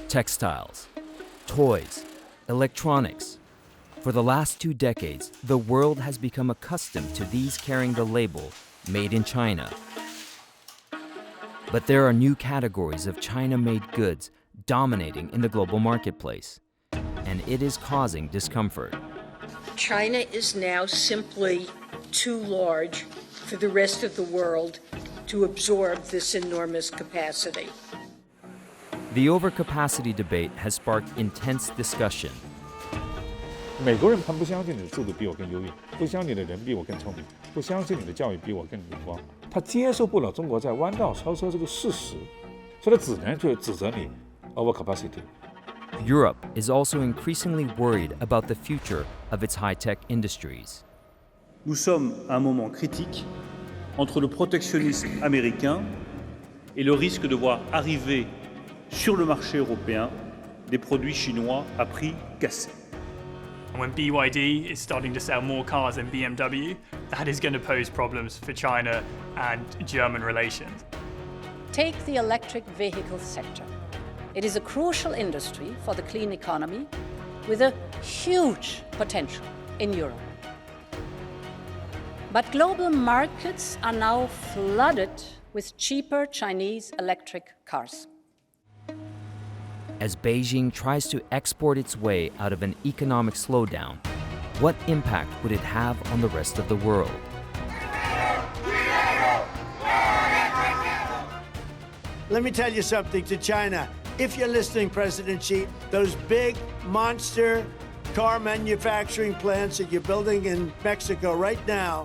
textiles, toys, electronics. For the last 2 decades, the world has become accustomed to these carrying the label Made in China. But there are new categories of China-made goods dominating in the global marketplace, and it is causing discomfort. China is now simply too large for the rest of the world to absorb this enormous capacity. The overcapacity debate has sparked intense discussion. 美国人他不相信你的制度比我更优越，不相信你的人比我更聪明，不相信你的教育比我更灵光，他接受不了中国在弯道超车这个事实，所以他只能去指责你 overcapacity。 Europe is also increasingly worried about the future of its high-tech industries. Nous sommes à un moment critique entre le protectionnisme américain et le risque de voir arriver sur le marché européen des produits chinois à prix cassés. When BYD is starting to sell more cars than BMW, that is going to pose problems for China and German relations. Take the electric vehicle sector. It is a crucial industry for the clean economy with a huge potential in Europe. But global markets are now flooded with cheaper Chinese electric cars. As Beijing tries to export its way out of an economic slowdown, what impact would it have on the rest of the world? Let me tell you something to China. If you're listening, President Xi, those big monster car manufacturing plants that you're building in Mexico right now,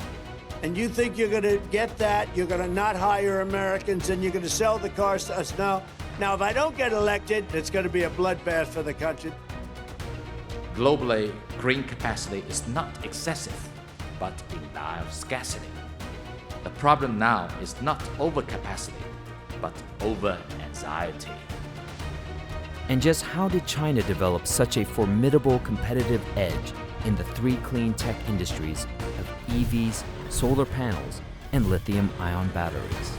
and you think you're going to get that, you're going to not hire Americans, and you're going to sell the cars to us now. Now, if I don't get elected, it's going to be a bloodbath for the country. Globally, green capacity is not excessive, but in dire of scarcity. The problem now is not overcapacity, but over-anxiety. And just how did China develop such a formidable competitive edge in the 3 clean tech industries of EVs, solar panels, and lithium-ion batteries?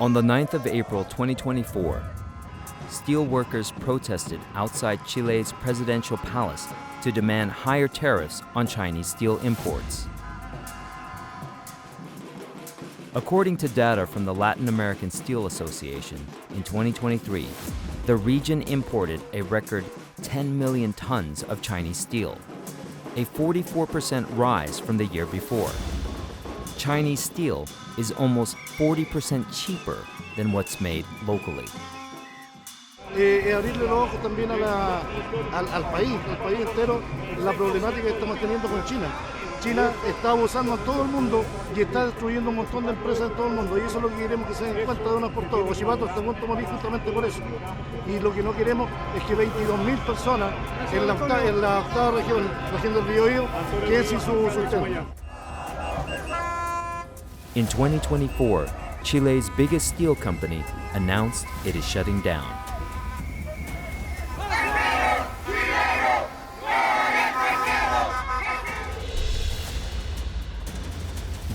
On the 9th of April 2024, steel workers protested outside Chile's presidential palace to demand higher tariffs on Chinese steel imports. According to data from the Latin American Steel Association, in 2023, the region imported a record 10 million tons of Chinese steel, a 44% rise from the year before. Chinese steel is almost 40% cheaper than what's made locally. Abrirle los ojos también al país entero, la problemática que estamos teniendo con China. China está abusando a todo el mundo y está destruyendo un montón de empresas en todo el mundo, y eso es lo que queremos que se den cuenta de una por todas. Los chivatos están a morir justamente por eso, y lo que no queremos es que 22.000 personas en la octava región del Biobío queden sin su sustento. In 2024, Chile's biggest steel company announced it is shutting down.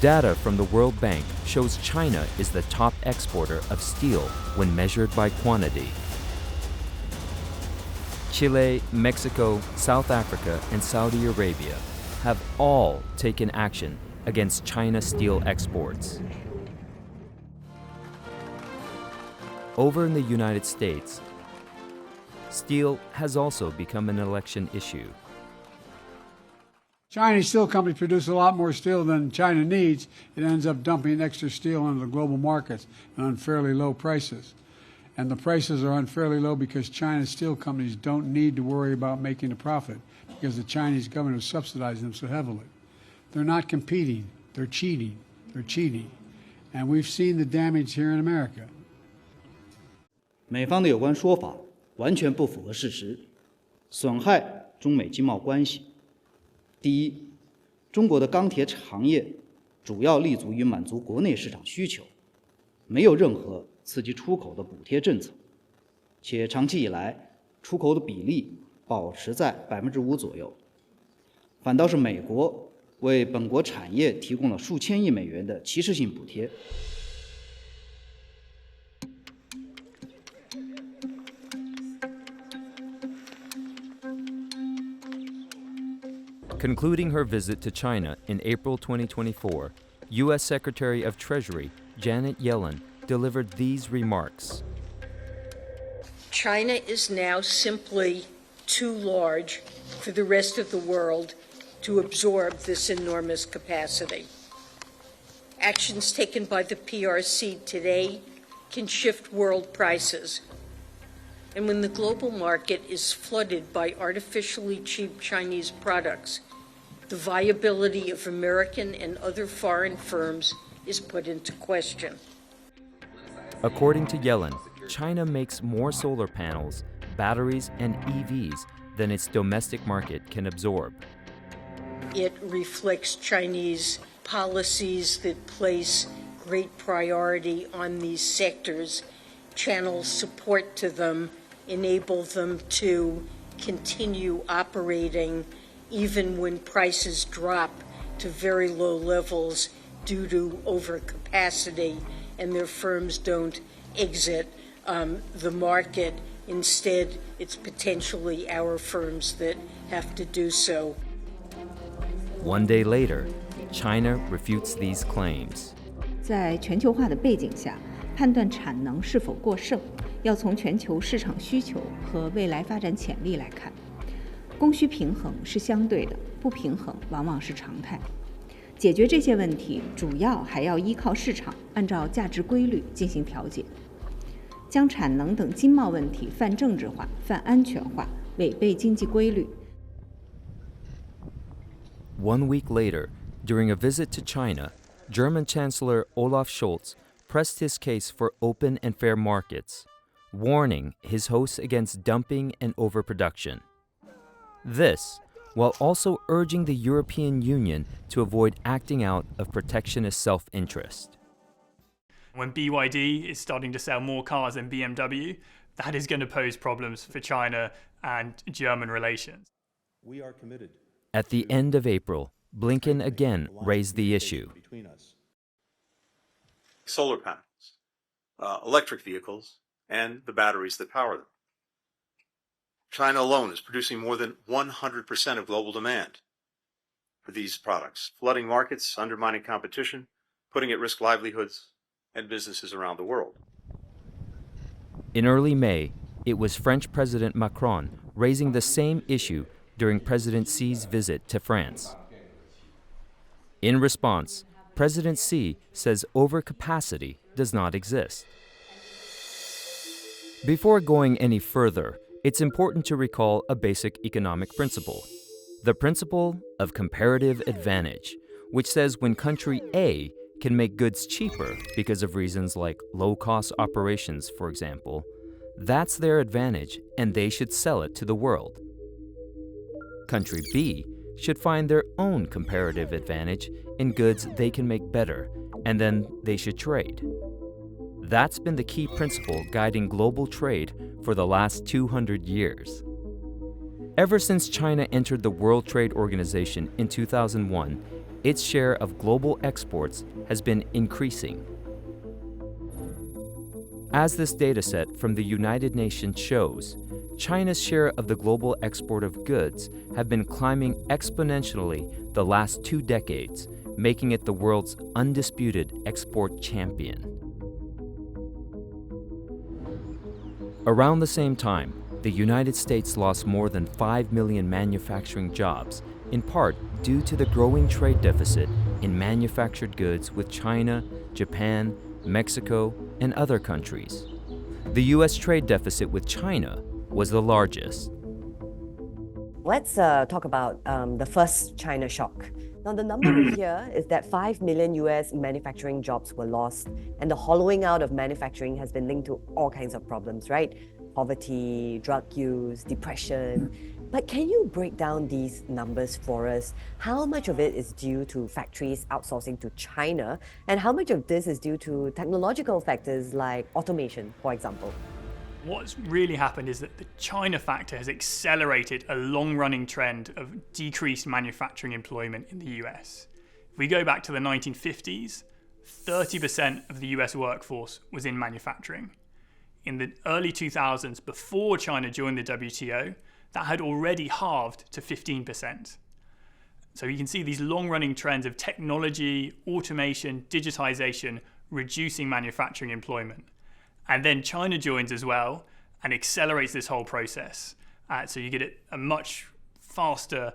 Data from the World Bank shows China is the top exporter of steel when measured by quantity. Chile, Mexico, South Africa, and Saudi Arabia have all taken action against China's steel exports. Over in the United States, steel has also become an election issue. Chinese steel companies produce a lot more steel than China needs. It ends up dumping extra steel into the global markets at unfairly low prices. And the prices are unfairly low because China's steel companies don't need to worry about making a profit because the Chinese government is subsidizing them so heavily. They're not competing, they're cheating. And we've seen the damage here in America. 美方的有关说法完全不符合事实，损害中美经贸关系。第一，中国的钢铁行业主要立足于满足国内市场需求，没有任何刺激出口的补贴政策，且长期以来出口的比例保持在5%左右，反倒是美国为本国产业提供了数千亿美元的歧视性补贴。Concluding her visit to China in April 2024, U.S. Secretary of Treasury Janet Yellen delivered these remarks. China is now simply too large for the rest of the world to absorb this enormous capacity. Actions taken by the PRC today can shift world prices. And when the global market is flooded by artificially cheap Chinese products, the viability of American and other foreign firms is put into question. According to Yellen, China makes more solar panels, batteries, and EVs than its domestic market can absorb. It reflects Chinese policies that place great priority on these sectors, channel support to them, enable them to continue operating even when prices drop to very low levels due to overcapacity and their firms don't exit the market. Instead, it's potentially our firms that have to do so. One day later, China refutes these claims. 在全球化的背景下，判断产能是否过剩，要从全球市场需求和未来发展潜力来看。供需平衡是相对的，不平衡往往是常态。解决这些问题，主要还要依靠市场按照价值规律进行调节。将产能等经贸问题泛政治化、泛安全化，违背经济规律。1 week later, during a visit to China, German Chancellor Olaf Scholz pressed his case for open and fair markets, warning his hosts against dumping and overproduction. This, while also urging the European Union to avoid acting out of protectionist self-interest. When BYD is starting to sell more cars than BMW, that is going to pose problems for China and German relations. We are committed. At the end of April, Blinken again raised the issue. Solar panels, electric vehicles, and the batteries that power them. China alone is producing more than 100% of global demand for these products, flooding markets, undermining competition, putting at risk livelihoods and businesses around the world. In early May, it was French President Macron raising the same issue during President Xi's visit to France. In response, President Xi says overcapacity does not exist. Before going any further, it's important to recall a basic economic principle, the principle of comparative advantage, which says when country A can make goods cheaper because of reasons like low-cost operations, for example, that's their advantage and they should sell it to the world. Country B should find their own comparative advantage in goods they can make better, and then they should trade. That's been the key principle guiding global trade for the last 200 years. Ever since China entered the World Trade Organization in 2001, its share of global exports has been increasing. As this dataset from the United Nations shows, China's share of the global export of goods have been climbing exponentially the last 2 decades, making it the world's undisputed export champion. Around the same time, the United States lost more than 5 million manufacturing jobs, in part due to the growing trade deficit in manufactured goods with China, Japan, Mexico, and other countries. The U.S. trade deficit with China was the largest. Let's talk about the first China shock. Now, the number here is that 5 million US manufacturing jobs were lost, and the hollowing out of manufacturing has been linked to all kinds of problems, right? Poverty, drug use, depression, But can you break down these numbers for us? How much of it is due to factories outsourcing to China, and how much of this is due to technological factors like automation, for example? What's really happened is that the China factor has accelerated a long-running trend of decreased manufacturing employment in the US. If we go back to the 1950s, 30% of the US workforce was in manufacturing. In the early 2000s, before China joined the WTO, that had already halved to 15%. So you can see these long-running trends of technology, automation, digitization, reducing manufacturing employment. And then China joins as well and accelerates this whole process. So you get a much faster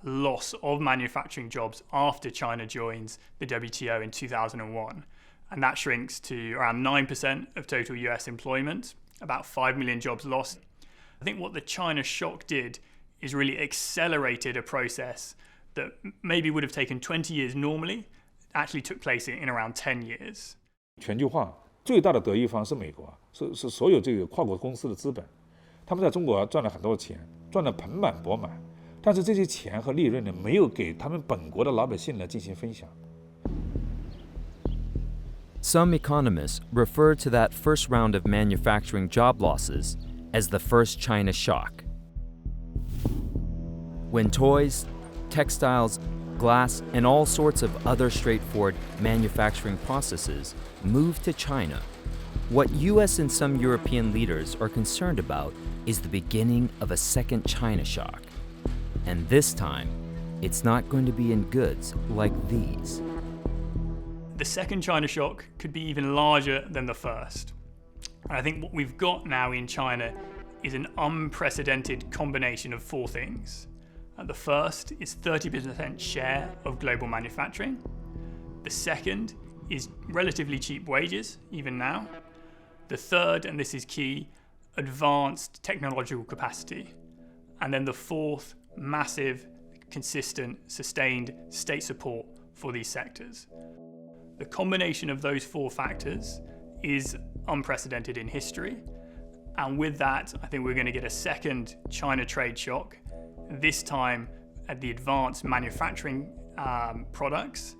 loss of manufacturing jobs after China joins the WTO in 2001. And that shrinks to around 9% of total US employment, about 5 million jobs lost. I think what the China shock did is really accelerated a process that maybe would have taken 20 years normally, actually took place in around 10 years. 全球化最大的得益方是美国，是所有这个跨国公司的资本，他们在中国赚了很多钱，赚得盆满钵满，但是这些钱和利润呢，没有给他们本国的老百姓呢进行分享。Some economists refer to that first round of manufacturing job losses as the first China shock. When toys, textiles, glass, and all sorts of other straightforward manufacturing processes move to China, what US and some European leaders are concerned about is the beginning of a second China shock. And this time, it's not going to be in goods like these. The second China shock could be even larger than the first. And I think what we've got now in China is an unprecedented combination of four things. The first is 30% share of global manufacturing. The second is relatively cheap wages, even now. The third, and this is key, advanced technological capacity. And then the fourth, massive, consistent, sustained state support for these sectors. The combination of those four factors is unprecedented in history. And with that, I think we're going to get a second China trade shock, this time at the advanced manufacturing products.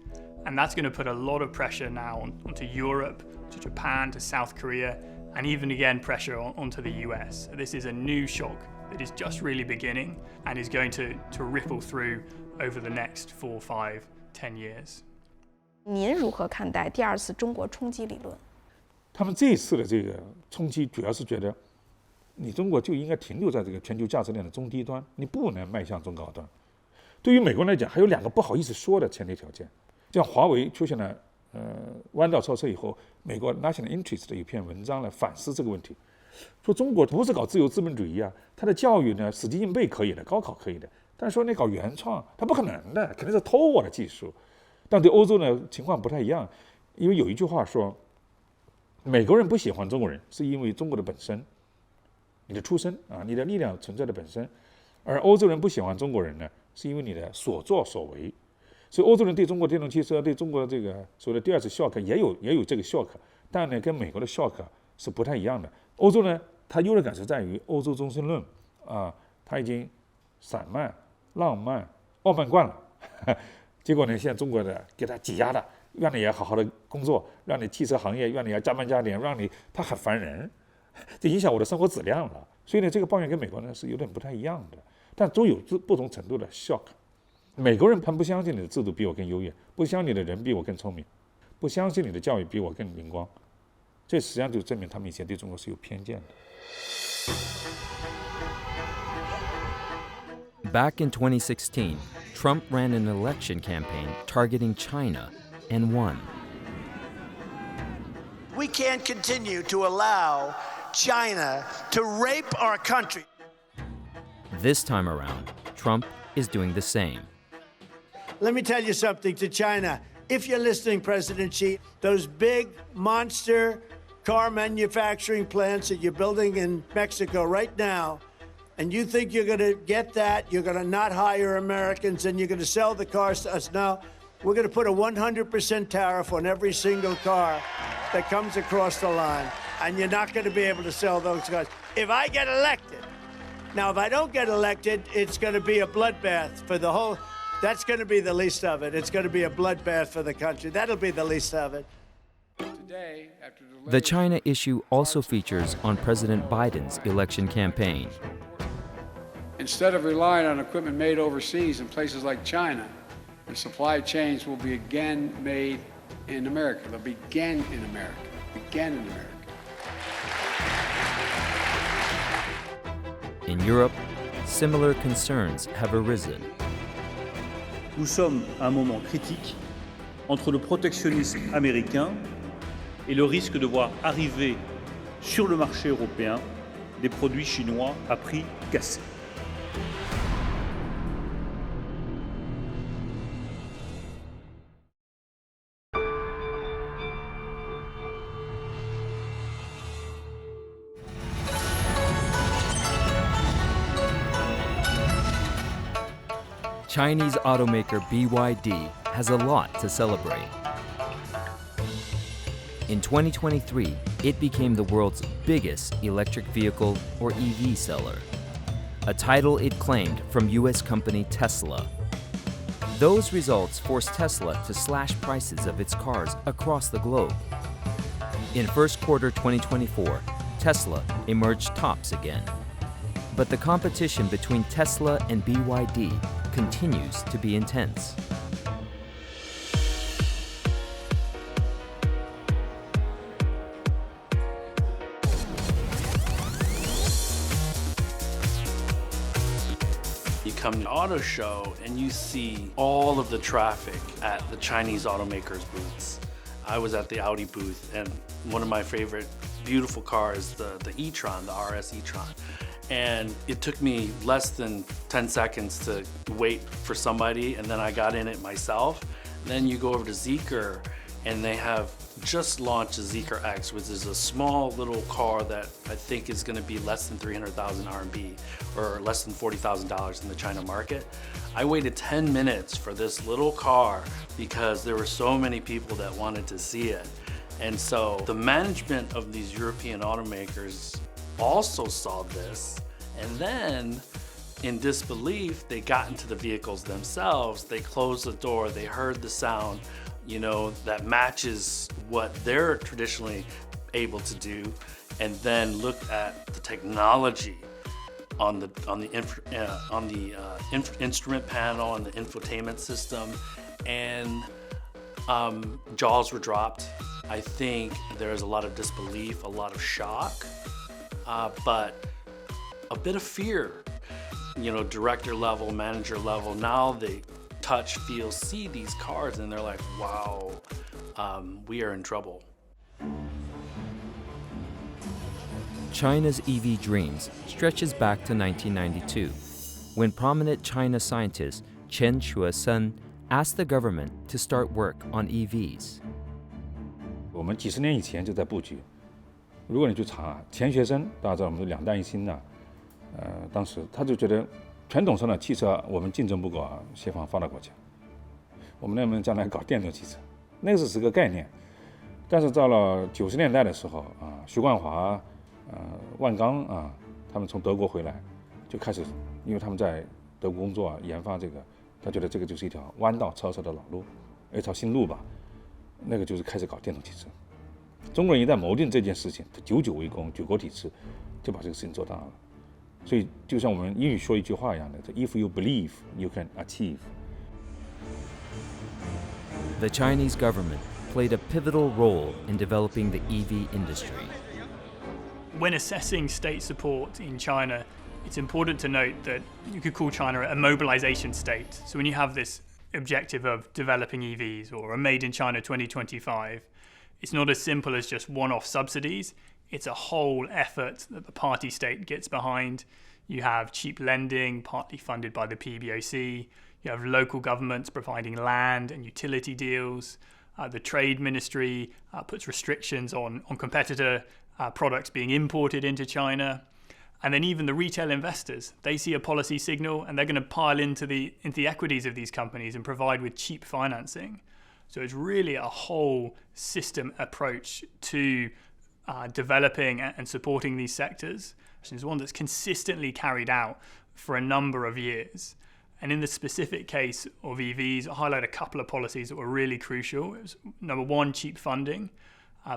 And that's going to put a lot of pressure now onto Europe, to Japan, to South Korea, and even again pressure onto the US. So this is a new shock that is just really beginning and is going to ripple through over the next 4, 5, 10 years. 您如何看待第二次中国冲击理论？他们这一次的这个冲击，主要是觉得你中国就应该停留在这个全球价值链的中低端，你不能迈向中高端。对于美国人来讲，还有两个不好意思说的前提条件，像华为出现了弯道超车以后，美国 National Interest 的一篇文章来反思这个问题，说中国不是搞自由资本主义啊，它的教育呢死记硬背可以的，高考可以的，但是说你搞原创，它不可能的，肯定是偷我的技术。但对欧洲呢情况不太一样，因为有一句话说，美国人不喜欢中国人，是因为中国的本身，你的出身啊，你的力量存在的本身；而欧洲人不喜欢中国人呢，是因为你的所作所为。所以欧洲人对中国电动汽车、对中国这个所谓的第二次 shock 也有这个 shock， 但呢跟美国的 shock 是不太一样的。欧洲呢，它优越感是在于欧洲中心论啊，它已经散漫、浪漫、傲慢惯了。结果呢，现在中国的给他挤压的，让你也好好的工作，让你汽车行业让你要加班加点，让你他很烦人，这影响我的生活质量了。所以呢，这个抱怨跟美国呢是有点不太一样的，但都有不同程度的 shock。美国人他们不相信你的制度比我更优越，不相信你的人比我更聪明，不相信你的教育比我更灵光，这实际上就证明他们以前对中国是有偏见的。Back in 2016, Trump ran an election campaign targeting China and won. We can't continue to allow China to rape our country. This time around, Trump is doing the same. Let me tell you something to China. If you're listening, President Xi, those big monster car manufacturing plants that you're building in Mexico right now, and you think you're going to get that, you're going to not hire Americans, and you're going to sell the cars to us now, we're going to put a 100% tariff on every single car that comes across the line, and you're not going to be able to sell those cars. If I get elected, Now, if I don't get elected, it's going to be a bloodbath for the whole. That's going to be the least of it. It's going to be a bloodbath for the country. That'll be the least of it. The China issue also features on President Biden's election campaign. Instead of relying on equipment made overseas in places like China, the supply chains will be again made in America. They'll begin in America. Begin in America. In Europe, similar concerns have arisen. Nous sommes à un moment critique entre le protectionnisme américain et le risque de voir arriver sur le marché européen des produits chinois à prix cassés. Chinese automaker BYD has a lot to celebrate. In 2023, it became the world's biggest electric vehicle or EV seller, a title it claimed from US company Tesla. Those results forced Tesla to slash prices of its cars across the globe. In first quarter 2024, Tesla emerged tops again. But the competition between Tesla and BYD continues to be intense. You come to an auto show and you see all of the traffic at the Chinese automakers' booths. I was at the Audi booth, and one of my favorite beautiful cars, the e-tron, the RS e-tron. And it took me less than 10 seconds to wait for somebody, and then I got in it myself. Then you go over to Zeekr, and they have just launched a Zeekr X, which is a small little car that I think is going to be less than 300,000 RMB, or less than $40,000 in the China market. I waited 10 minutes for this little car because there were so many people that wanted to see it. And so the management of these European automakers also saw this, and then in disbelief, they got into the vehicles themselves. They closed the door, they heard the sound, you know, that matches what they're traditionally able to do, and then looked at the technology on the instrument panel and the infotainment system, and jaws were dropped. I think there's a lot of disbelief, a lot of shock, but a bit of fear. You know, director level, manager level, now they touch, feel, see these cars, and they're like, wow, we are in trouble. China's EV dreams stretches back to 1992, when prominent China scientist Chen Shuo-sun asked the government to start work on EVs. 我们几十年以前就在布局。如果你去查钱学森，大家知道我们是两弹一星呐，当时他就觉得传统上的汽车我们竞争不过西方发达国家，我们能不能将来搞电动汽车？那个是个概念。但是到了90年代的时候徐冠华、万钢他们从德国回来，就开始，因为他们在德国工作研发这个，他觉得这个就是一条弯道超车的老路，一条新路吧。那个就是开始搞电动汽车。中国人一旦谋定这件事情，他九九为公，九国体制，就把这个事情做大了。所以就像我们英语说一句话一样的 ，If you believe, you can achieve. The Chinese government played a pivotal role in developing the EV industry. When assessing state support in China, it's important to note that you could call China a mobilization state. So when you have this objective of developing EVs or a Made in China 2025, it's not as simple as just one-off subsidies. It's a whole effort that the party state gets behind. You have cheap lending, partly funded by the PBOC. You have local governments providing land and utility deals. The trade ministry puts restrictions on competitor products being imported into China. And then even the retail investors, they see a policy signal and they're going to pile into the equities of these companies and provide with cheap financing. So it's really a whole system approach to developing and supporting these sectors. It's one that's consistently carried out for a number of years. And in the specific case of EVs, I'll highlight a couple of policies that were really crucial. It was, number one, cheap funding,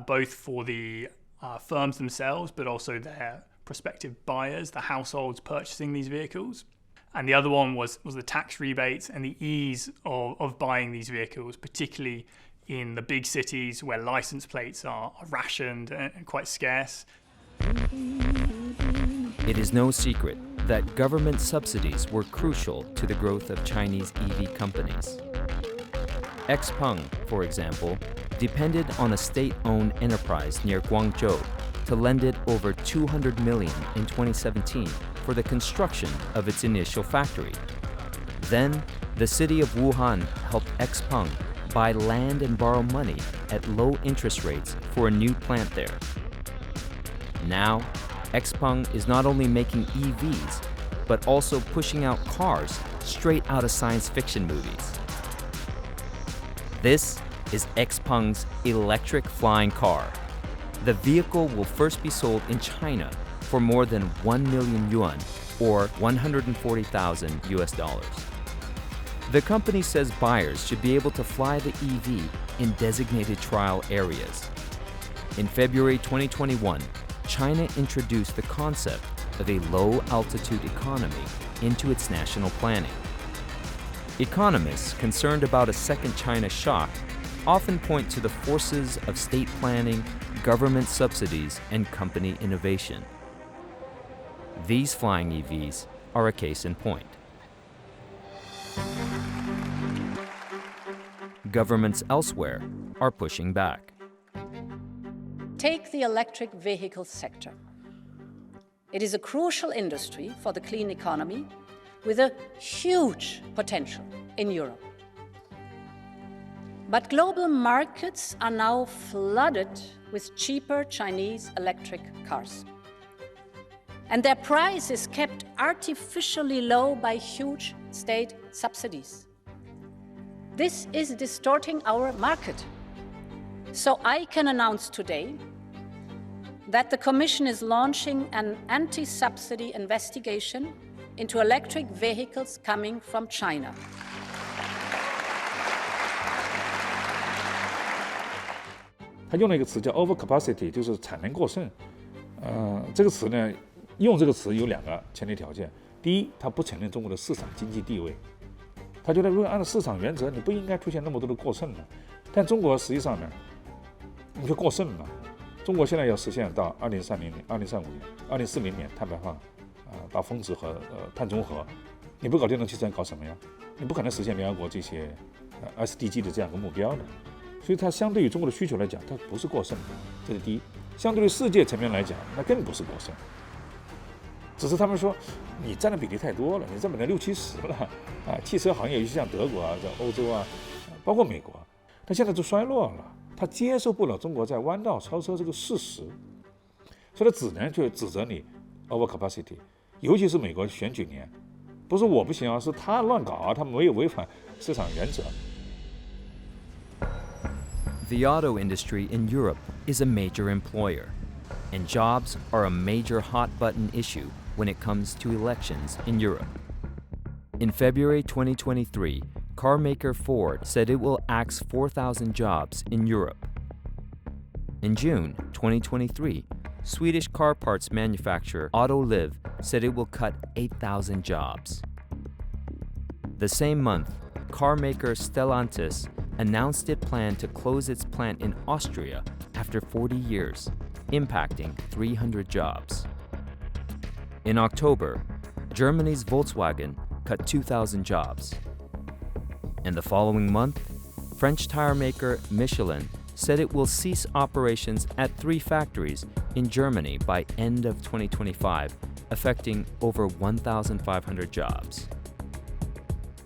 both for the firms themselves, but also their prospective buyers, the households purchasing these vehicles. And the other one was the tax rebates and the ease of buying these vehicles, particularly in the big cities where license plates are rationed and quite scarce. It is no secret that government subsidies were crucial to the growth of Chinese EV companies. XPeng, for example, depended on a state-owned enterprise near Guangzhou to lend it over $200 million in 2017 for the construction of its initial factory. Then, the city of Wuhan helped XPeng buy land and borrow money at low interest rates for a new plant there. Now, XPeng is not only making EVs, but also pushing out cars straight out of science fiction movies. This is XPeng's electric flying car. The vehicle will first be sold in China for more than 1 million yuan, or $140,000 US. The company says buyers should be able to fly the EV in designated trial areas. In February 2021, China introduced the concept of a low-altitude economy into its national planning. Economists concerned about a second China shock often point to the forces of state planning, government subsidies, and company innovation. These flying EVs are a case in point. Governments elsewhere are pushing back. Take the electric vehicle sector. It is a crucial industry for the clean economy with a huge potential in Europe. But global markets are now flooded with cheaper Chinese electric cars. And their price is kept artificially low by huge state subsidies. This is distorting our market. So I can announce today that the Commission is launching an anti-subsidy investigation into electric vehicles coming from China. 他用了一个词叫 overcapacity， 就是产能过剩。这个词呢，用这个词有两个前提条件。第一，他不承认中国的市场经济地位，他觉得如果按照市场原则，你不应该出现那么多的过剩的。但中国实际上呢，你就过剩了。中国现在要实现到2030年、2035年、2040年碳排放，达峰值和碳中和，你不搞电动汽车搞什么呀？你不可能实现联合国这些SDG 的这样一个目标的。所以它相对于中国的需求来讲，它不是过剩，这是第一。相对于世界层面来讲，那更不是过剩。只是他们说你占的比例太多了，你占60-70%了汽车行业，尤其像德国啊、在欧洲啊，包括美国，它现在就衰落了，它接受不了中国在弯道超车这个事实，所以它只能就指责你 overcapacity， 尤其是美国选举年，不是我不行啊，是他乱搞啊，他没有违反市场原则。The auto industry in Europe is a major employer, and jobs are a major hot-button issue when it comes to elections in Europe. In February 2023, carmaker Ford said it will axe 4,000 jobs in Europe. In June 2023, Swedish car parts manufacturer Autoliv said it will cut 8,000 jobs. The same month, carmaker Stellantis announced it planned to close its plant in Austria after 40 years, impacting 300 jobs. In October, Germany's Volkswagen cut 2,000 jobs. And the following month, French tire maker Michelin said it will cease operations at 3 factories in Germany by end of 2025, affecting over 1,500 jobs.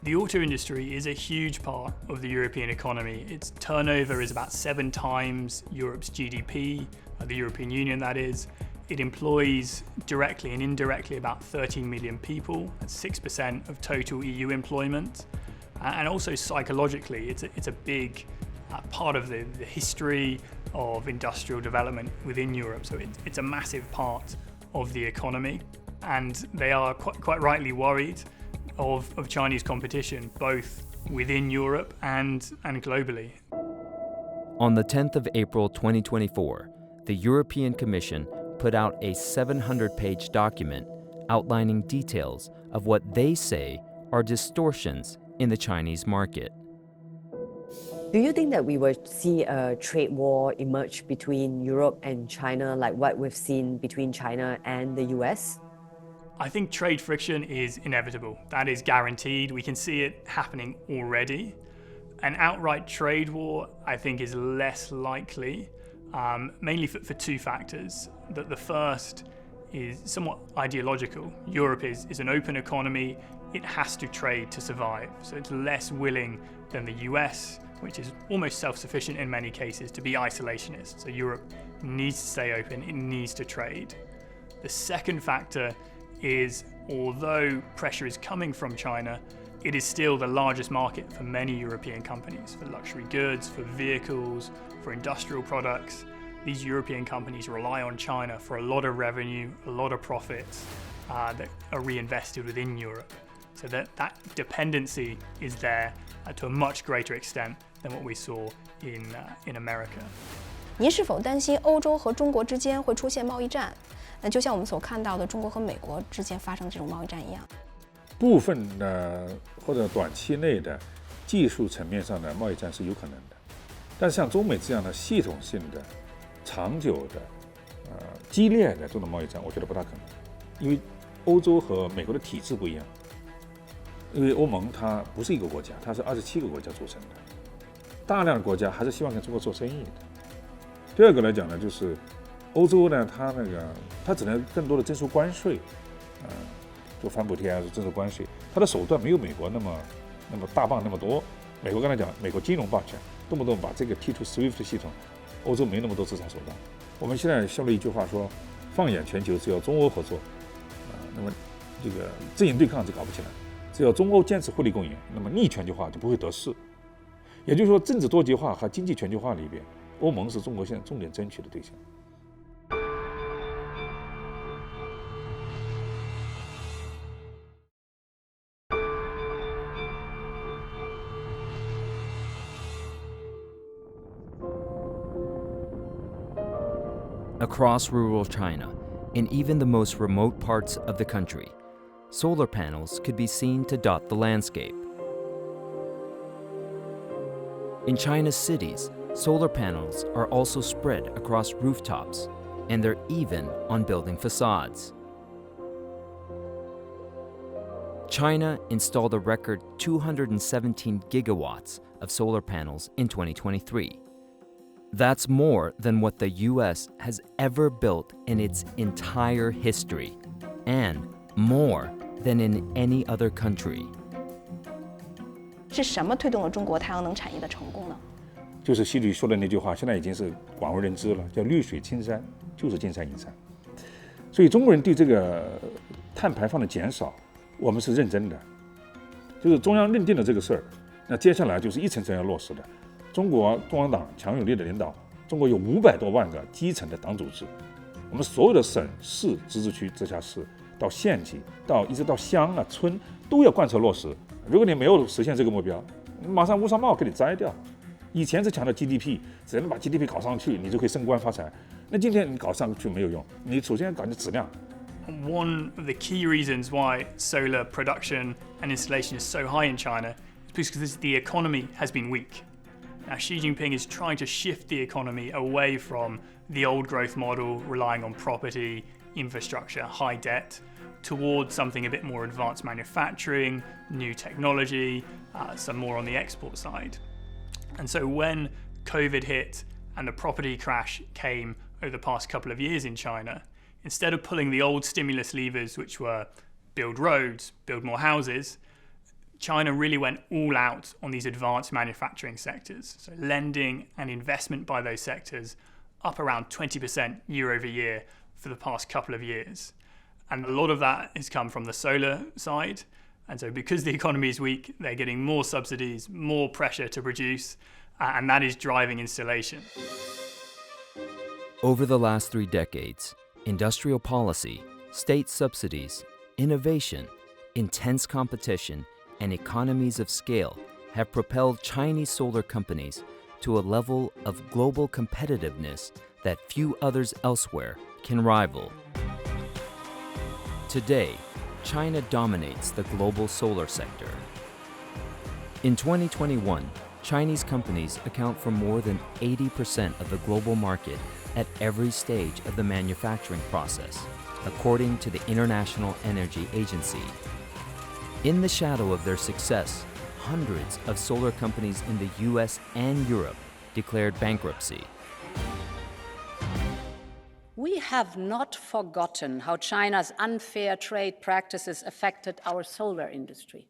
The auto industry is a huge part of the European economy. Its turnover is about 7 times Europe's GDP, the European Union that is. It employs directly and indirectly about 13 million people, that's 6% of total EU employment. And also psychologically, it's a big part of the history of industrial development within Europe. So it's a massive part of the economy. And they are quite rightly worried of Chinese competition, both within Europe and globally. On the 10th of April 2024, the European Commission put out a 700-page document outlining details of what they say are distortions in the Chinese market. Do you think that we will see a trade war emerge between Europe and China, like what we've seen between China and the US? I think trade friction is inevitable. That is guaranteed. We can see it happening already. An outright trade war, I think, is less likely, mainly for two factors. The first is somewhat ideological. Europe is an open economy. It has to trade to survive. So it's less willing than the US, which is almost self-sufficient in many cases, to be isolationist. So Europe needs to stay open, it needs to trade. The second factor is, although pressure is coming from China, it is still the largest market for many European companies, for luxury goods, for vehicles, for industrial products. These European companies rely on China for a lot of revenue, a lot of profits that are reinvested within Europe. So that dependency is there to a much greater extent than what we saw in America. 您是否担心欧洲和中国之间会出现贸易战？那就像我们所看到的中国和美国之间发生这种贸易战一样。部分的或者短期内的技术层面上的贸易战是有可能的，但是像中美这样的系统性的、长久的、激烈的这种贸易战，我觉得不大可能，因为欧洲和美国的体制不一样。因为欧盟它不是一个国家，它是27个国家组成的，大量的国家还是希望跟中国做生意的。第二个来讲呢，就是欧洲呢，它只能更多的征收关税，做反补贴啊，征收关税，它的手段没有美国那么大棒那么多。美国刚才讲，美国金融霸权，动不动把这个踢出 SWIFT 系统，欧洲没那么多制裁手段。我们现在说了一句话说，放眼全球，只要中欧合作，那么这个阵营对抗就搞不起来。只要中欧坚持互利共赢，那么逆全球化就不会得势。也就是说，政治多极化和经济全球化里边，欧盟是中国现在重点争取的对象。Across rural China, in even the most remote parts of the country, solar panels could be seen to dot the landscape. In China's cities, solar panels are also spread across rooftops, and they're even on building facades. China installed a record 217 gigawatts of solar panels in 2023. That's more than what the US has ever built in its entire history, and more than in any other country. 是什么推动了中国太阳能产业的成功呢？就是习主席说的那句话，现在已经是广为人知了，叫绿水青山就是金山银山。所以中国人对这个碳排放的减少，我们是认真的，就是中央认定了这个事儿，那接下来就是一层层要落实的。中国共产党强有力的领导，中国有500多万个基层的党组织，我们所有的省市自治区、直辖市到县级，一直到乡啊村都要贯彻落实。如果你没有实现这个目标，马上乌纱帽给你摘掉。以前是强调 GDP， 只能把 GDP 搞上去，你就可以升官发财。那今天你搞上去没有用，你首先要搞你质量。One of the key reasons why solar production and installation is so high in China is because the economy has been weak. Now, Xi Jinping is trying to shift the economy away from the old growth model, relying on property, infrastructure, high debt, towards something a bit more advanced manufacturing, new technology, some more on the export side. And so when COVID hit and the property crash came over the past couple of years in China, instead of pulling the old stimulus levers, which were build roads, build more houses, China really went all out on these advanced manufacturing sectors. So lending and investment by those sectors up around 20% year over year for the past couple of years. And a lot of that has come from the solar side. And so because the economy is weak, they're getting more subsidies, more pressure to produce, and that is driving installation. Over the last 3 decades, industrial policy, state subsidies, innovation, intense competition, and economies of scale have propelled Chinese solar companies to a level of global competitiveness that few others elsewhere can rival. Today, China dominates the global solar sector. In 2021, Chinese companies account for more than 80% of the global market at every stage of the manufacturing process, according to the International Energy Agency. In the shadow of their success, hundreds of solar companies in the US and Europe declared bankruptcy. We have not forgotten how China's unfair trade practices affected our solar industry.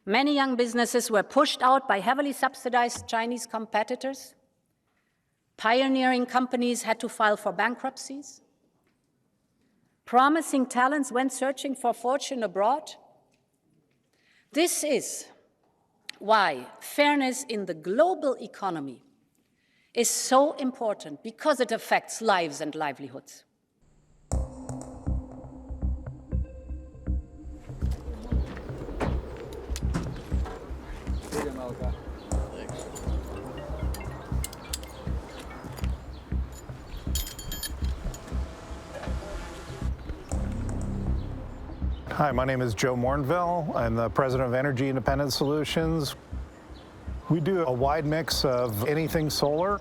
Many young businesses were pushed out by heavily subsidized Chinese competitors. Pioneering companies had to file for bankruptcies. Promising talents went searching for fortune abroad. This is why fairness in the global economy is so important, because it affects lives and livelihoods. Hi, my name is Joe Mornville. I'm the president of Energy Independent Solutions. We do a wide mix of anything solar.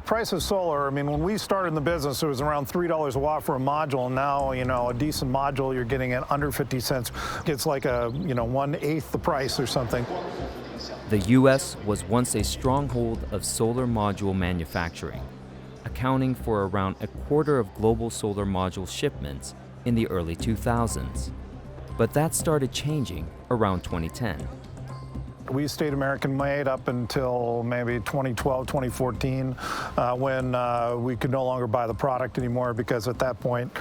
Price of solar, I mean, when we started in the business, it was around $3 a watt for a module. Now, a decent module, you're getting it under 50 cents. It's like a, 1/8 the price or something. The US was once a stronghold of solar module manufacturing, accounting for around a quarter of global solar module shipments in the early 2000s. But that started changing around 2010. We stayed American-made up until maybe 2012, 2014, when we could no longer buy the product anymore, because at that point,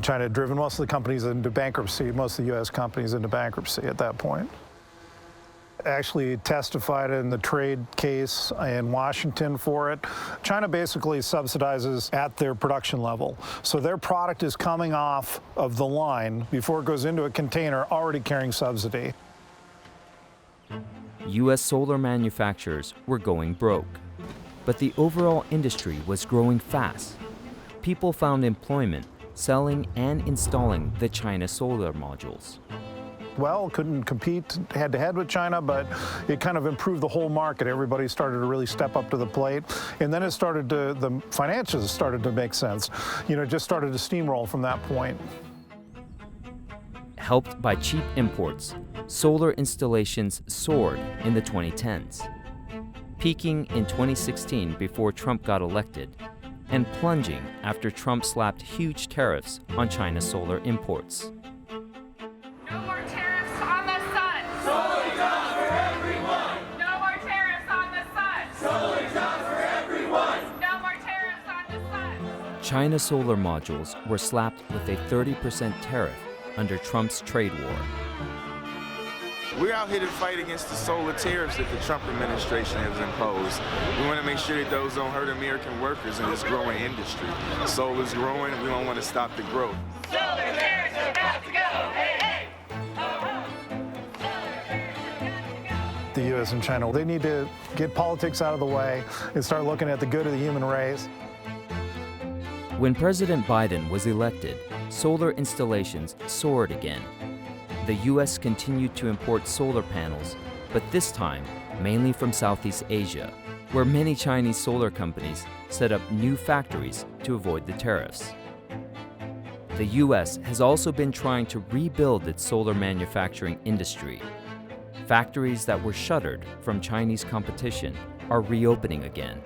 China had driven most of the companies into bankruptcy, most of the U.S. companies into bankruptcy at that point. Actually testified in the trade case in Washington for it. China basically subsidizes at their production level. So their product is coming off of the line before it goes into a container already carrying subsidy. US solar manufacturers were going broke, but the overall industry was growing fast. People found employment selling and installing the China solar modules. Well, couldn't compete head-to-head with China, but it kind of improved the whole market. Everybody started to really step up to the plate. And then the financials started to make sense. It just started to steamroll from that point. Helped by cheap imports, solar installations soared in the 2010s, peaking in 2016 before Trump got elected, and plunging after Trump slapped huge tariffs on China's solar imports. No more tariffs on the sun! Solar's on for everyone! No more tariffs on the sun! Solar's on for everyone! No more tariffs on the sun! China solar modules were slapped with a 30% tariff under Trump's trade war. We're out here to fight against the solar tariffs that the Trump administration has imposed. We want to make sure that those don't hurt American workers in this growing industry. Solar's growing, and we don't want to stop the growth. Solar tariffs are about to go! Hey, hey! The U.S. and China, they need to get politics out of the way and start looking at the good of the human race. When President Biden was elected, solar installations soared again. The U.S. continued to import solar panels, but this time mainly from Southeast Asia, where many Chinese solar companies set up new factories to avoid the tariffs. The U.S. has also been trying to rebuild its solar manufacturing industry. Factories that were shuttered from Chinese competition are reopening again.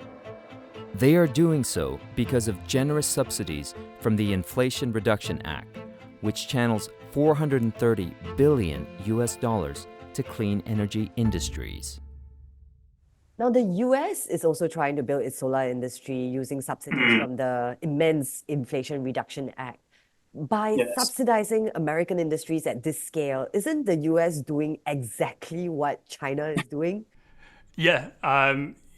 They are doing so because of generous subsidies from the Inflation Reduction Act, which channels $430 billion to clean energy industries. Now, the US is also trying to build its solar industry using subsidies from the immense Inflation Reduction Act. By subsidizing American industries at this scale, isn't the US doing exactly what China is doing? Yeah,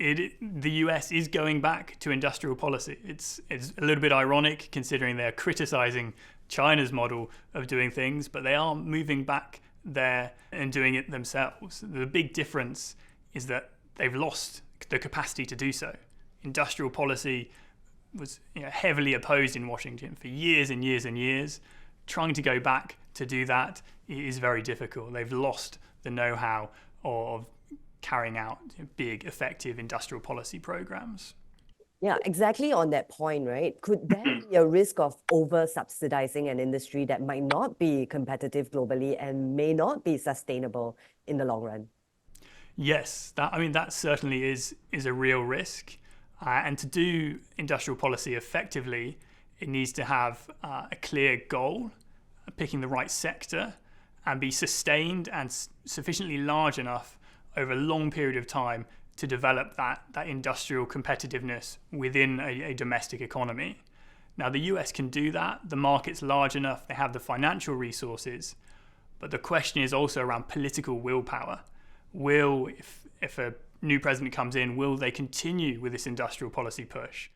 the US is going back to industrial policy. It's a little bit ironic considering they're criticizing China's model of doing things, but they are moving back there and doing it themselves. The big difference is that they've lost the capacity to do so. Industrial policy was heavily opposed in Washington for years and years and years. Trying to go back to do that is very difficult. They've lost the know-how of carrying out big, effective industrial policy programs. Yeah, exactly on that point, right? Could there be a risk of over-subsidizing an industry that might not be competitive globally and may not be sustainable in the long run? Yes, that certainly is a real risk. And to do industrial policy effectively, it needs to have a clear goal, picking the right sector, and be sustained and sufficiently large enough over a long period of time to develop that industrial competitiveness within a domestic economy. Now, the US can do that. The market's large enough. They have the financial resources. But the question is also around political willpower. If a new president comes in, will they continue with this industrial policy push?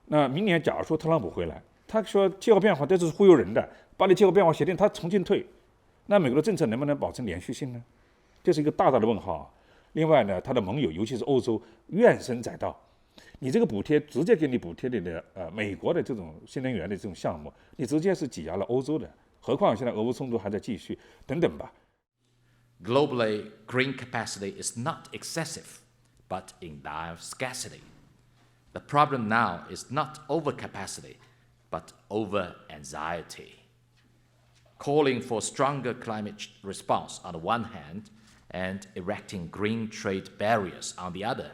那明年假如说特朗普回来，他说气候变化这是忽悠人的，巴黎气候变化协定他重新退，那美国的政策能不能保持连续性呢？这是一个大大的问号。另外呢，他的盟友尤其是欧洲怨声载道，你这个补贴直接给你补贴的美国的这种新能源的这种项目，你直接是挤压了欧洲的，何况现在俄乌冲突还在继续，等等吧。Globally, green capacity is not excessive, but in dire scarcity. The problem now is not overcapacity, but over-anxiety. Calling for stronger climate response on the one hand and erecting green trade barriers on the other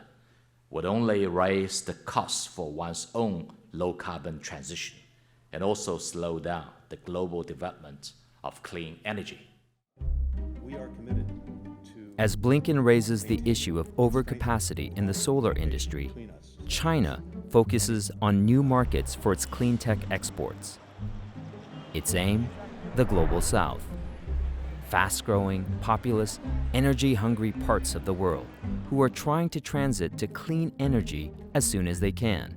would only raise the costs for one's own low-carbon transition and also slow down the global development of clean energy. We are committed to... As Blinken raises the issue of overcapacity in the solar industry, China focuses on new markets for its clean tech exports. Its aim? The Global South. Fast-growing, populous, energy-hungry parts of the world who are trying to transit to clean energy as soon as they can.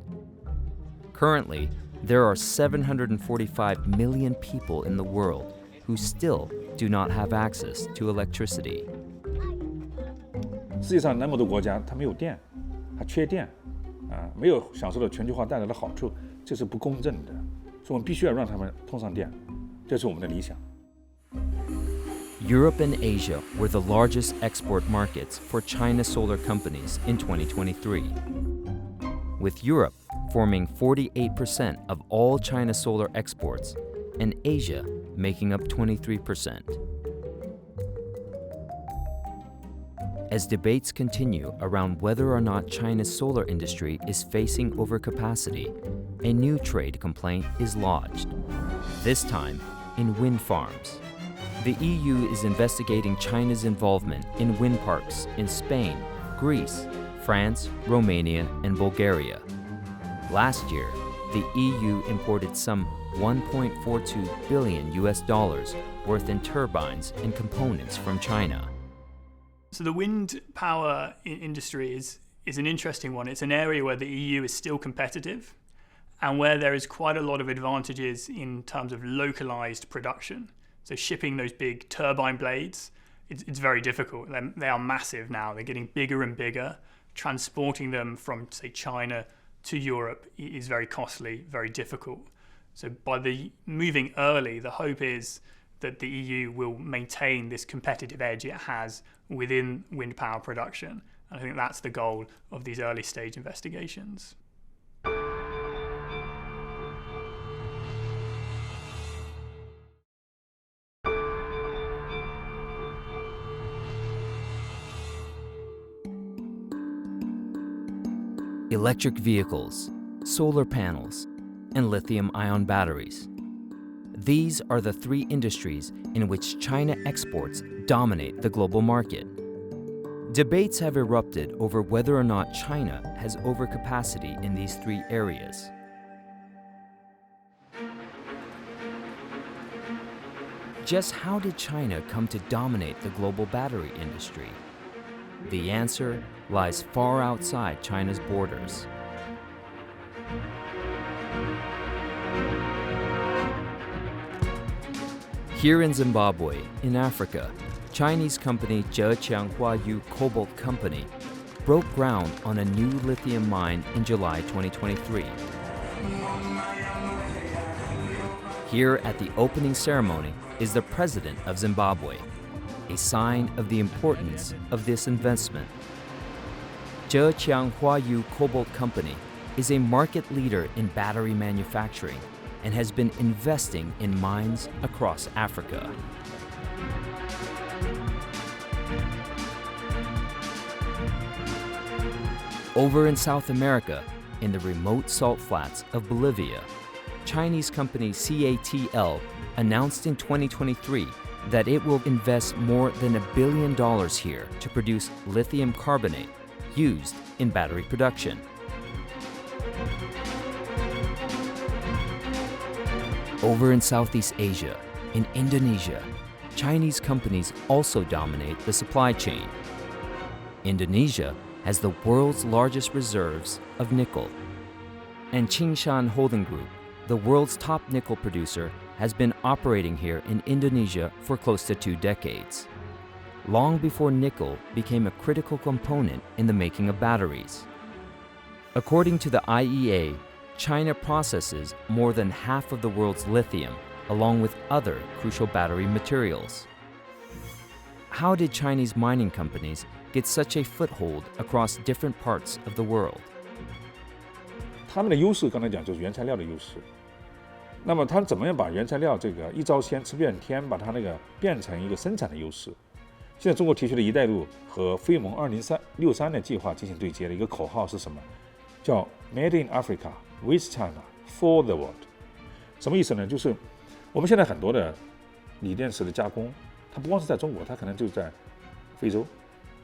Currently, there are 745 million people in the world who still do not have access to electricity. 世界上那么多国家，它没有电，还缺电，没有享受到全球化带来的好处，这是不公正的，所以我们必须要让他们通上电，这是我们的理想。Europe and Asia were the largest export markets for China solar companies in 2023, with Europe forming 48% of all China solar exports and Asia making up 23%. As debates continue around whether or not China's solar industry is facing overcapacity, a new trade complaint is lodged, this time in wind farms. The EU is investigating China's involvement in wind parks in Spain, Greece, France, Romania, and Bulgaria. Last year, the EU imported some $1.42 billion worth in turbines and components from China. So the wind power industry is an interesting one. It's an area where the EU is still competitive and where there is quite a lot of advantages in terms of localized production. So shipping those big turbine blades, it's very difficult. They are massive now. They're getting bigger and bigger. Transporting them from, say, China to Europe is very costly, very difficult. So by moving early, the hope is that the EU will maintain this competitive edge it has within wind power production. And I think that's the goal of these early stage investigations. Electric vehicles, solar panels, and lithium-ion batteries. These are the three industries in which China exports dominate the global market. Debates have erupted over whether or not China has overcapacity in these three areas. Just how did China come to dominate the global battery industry? The answer lies far outside China's borders. Here in Zimbabwe, in Africa, Chinese company Zhejiang Huayu Cobalt Company broke ground on a new lithium mine in July 2023. Here at the opening ceremony is the President of Zimbabwe, a sign of the importance of this investment. Zhejiang Huayu Cobalt Company is a market leader in battery manufacturing and has been investing in mines across Africa. Over in South America, in the remote salt flats of Bolivia, Chinese company CATL announced in 2023 that it will invest more than $1 billion here to produce lithium carbonate used in battery production. Over in Southeast Asia, in Indonesia, Chinese companies also dominate the supply chain. Indonesia has the world's largest reserves of nickel. And Tsingshan Holding Group, the world's top nickel producer, has been operating here in Indonesia for close to 2 decades, long before nickel became a critical component in the making of batteries. According to the IEA, China processes more than half of the world's lithium, along with other crucial battery materials. How did Chinese mining companies get such a foothold across different parts of the world? 他们的优势刚才讲就是原材料的优势。那么他怎么样把原材料这个一招鲜吃遍天，把它那个变成一个生产的优势？现在中国提出的一带一路和非盟2063的计划进行对接的一个口号是什么？叫 Made in Africa with China for the world。什么意思呢？就是我们现在很多的锂电池的加工，它不光是在中国，它可能就在非洲。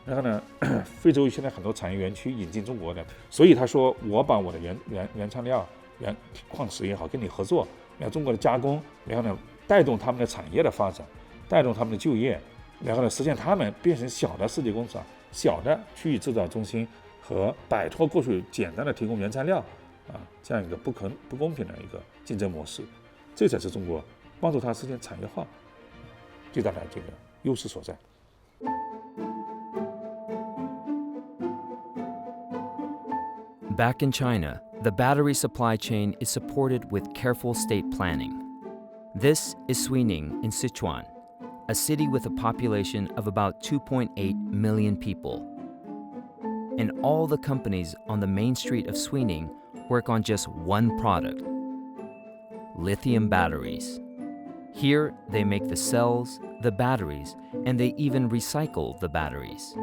然后呢，非洲现在很多产业园区引进中国的，所以他说我把我的原材料、矿石也好跟你合作，然后中国的加工，然后呢带动他们的产业的发展，带动他们的就业，然后呢实现他们变成小的世界工厂、小的区域制造中心和摆脱过去简单的提供原材料这样一个不公平的一个竞争模式，这才是中国帮助它实现产业化最大的这个优势所在。Back in China, the battery supply chain is supported with careful state planning. This is Suining in Sichuan, a city with a population of about 2.8 million people. And all the companies on the main street of Suining work on just one product: lithium batteries. Here, they make the cells, the batteries, and they even recycle the batteries.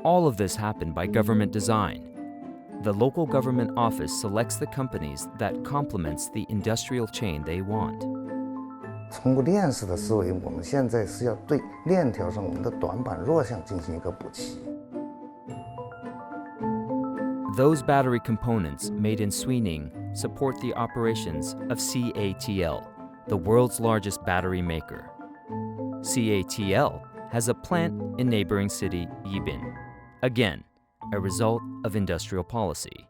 All of this happened by government design. The local government office selects the companies that complements the industrial chain they want. 通过链式的思维，我们现在是要对链条上我们的短板弱项进行一个补齐。Those battery components made in Suining support the operations of CATL, the world's largest battery maker. CATL has a plant in neighboring city Yibin. Again, a result of industrial policy.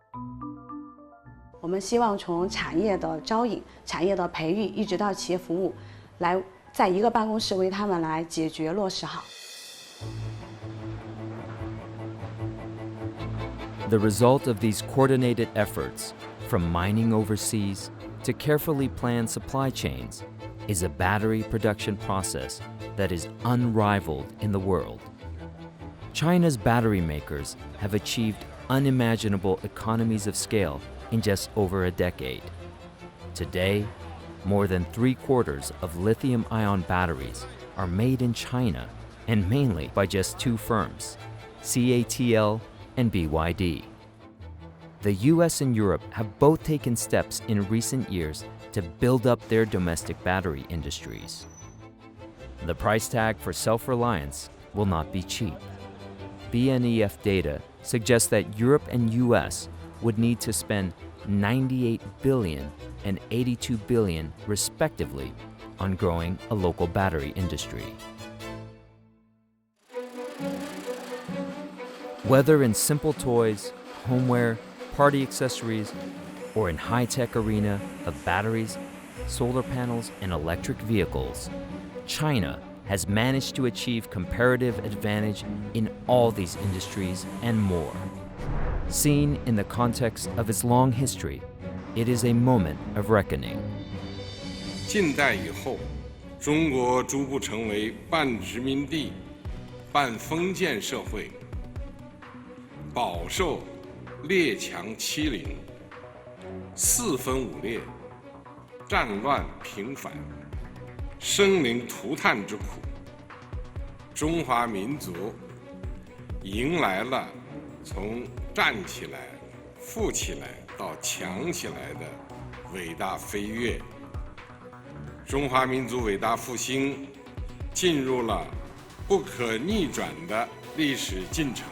我们希望从产业的招引、产业的培育，一直到企业服务，来在一个办公室为他们来解决落实好。The result of these coordinated efforts, from mining overseas to carefully planned supply chains, is a battery production process that is unrivaled in the world. China's battery makers have achieved unimaginable economies of scale in just over a decade. Today, more than 3/4 of lithium-ion batteries are made in China, and mainly by just 2 firms, CATL and BYD. The US and Europe have both taken steps in recent years to build up their domestic battery industries. The price tag for self-reliance will not be cheap. BNEF data suggests that Europe and US would need to spend $98 billion and $82 billion respectively on growing a local battery industry. Whether in simple toys, homeware, party accessories, or in high-tech arena of batteries, solar panels, and electric vehicles, China has managed to achieve comparative advantage in all these industries and more. Seen in the context of its long history, it is a moment of reckoning. 近代以后，中国逐步成为半殖民地、半封建社会，饱受列强欺凌、四分五裂、战乱频繁、生灵涂炭之苦。中华民族迎来了从站起来、富起来到强起来的伟大飞跃。中华民族伟大复兴进入了不可逆转的历史进程。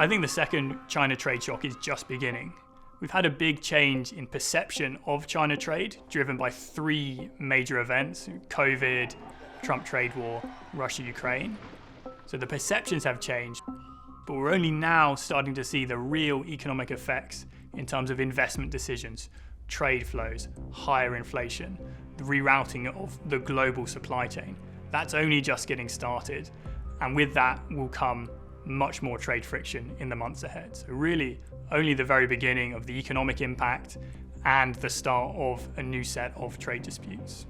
I think the second China trade shock is just beginning. We've had a big change in perception of China trade, driven by three major events: COVID, Trump trade war, Russia-Ukraine. So the perceptions have changed, but we're only now starting to see the real economic effects in terms of investment decisions, trade flows, higher inflation, the rerouting of the global supply chain. That's only just getting started, and with that will come much more trade friction in the months ahead. So really only the very beginning of the economic impact and the start of a new set of trade disputes.